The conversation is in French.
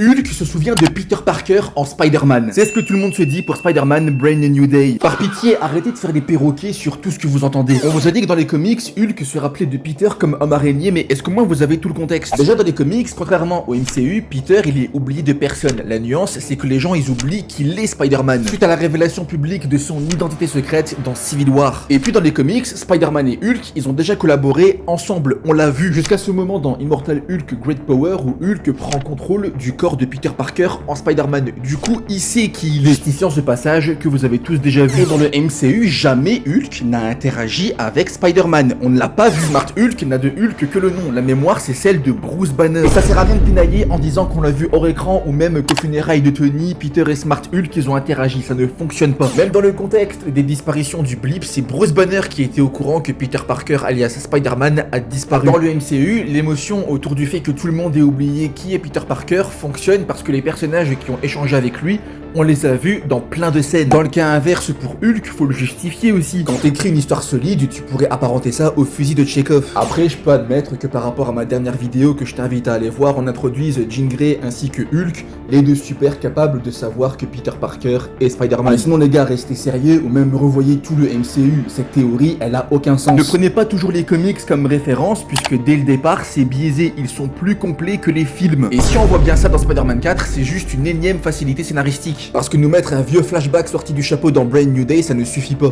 Hulk se souvient de Peter Parker en Spider-Man. C'est ce que tout le monde se dit pour Spider-Man Brand New Day. Par pitié, arrêtez de faire des perroquets sur tout ce que vous entendez. On vous a dit que dans les comics, Hulk se rappelait de Peter comme homme araignée, mais est-ce que moi vous avez tout le contexte? Déjà dans les comics, contrairement au MCU, Peter il est oublié de personne. La nuance, c'est que les gens ils oublient qu'il est Spider-Man, suite à la révélation publique de son identité secrète dans Civil War. Et puis dans les comics, Spider-Man et Hulk, ils ont déjà collaboré ensemble, on l'a vu, jusqu'à ce moment dans Immortal Hulk Great Power où Hulk prend contrôle du corps de Peter Parker en Spider-Man. Du coup, il sait qui il est. Justifiant ce passage que vous avez tous déjà vu. Et dans le MCU, jamais Hulk n'a interagi avec Spider-Man. On ne l'a pas vu. Smart Hulk n'a de Hulk que le nom. La mémoire, c'est celle de Bruce Banner. Et ça sert à rien de pinailler en disant qu'on l'a vu hors écran ou même qu'au funérailles de Tony, Peter et Smart Hulk, ils ont interagi. Ça ne fonctionne pas. Même dans le contexte des disparitions du blip, c'est Bruce Banner qui était au courant que Peter Parker, alias Spider-Man, a disparu. Dans le MCU, l'émotion autour du fait que tout le monde ait oublié qui est Peter Parker fonctionne parce que les personnages qui ont échangé avec lui, on les a vus dans plein de scènes. Dans le cas inverse pour Hulk, faut le justifier aussi. Quand t'écris une histoire solide, tu pourrais apparenter ça au fusil de Chekhov. Après, je peux admettre que par rapport à ma dernière vidéo que je t'invite à aller voir, on introduise Jean Grey ainsi que Hulk, les deux super capables de savoir que Peter Parker est Spider-Man. Sinon les gars, restez sérieux ou même revoyez tout le MCU. Cette théorie, elle a aucun sens. Ne prenez pas toujours les comics comme référence puisque dès le départ, c'est biaisé. Ils sont plus complets que les films. Et si on voit bien ça dans Spider-Man 4, c'est juste une énième facilité scénaristique. Parce que nous mettre un vieux flashback sorti du chapeau dans Brand New Day, ça ne suffit pas.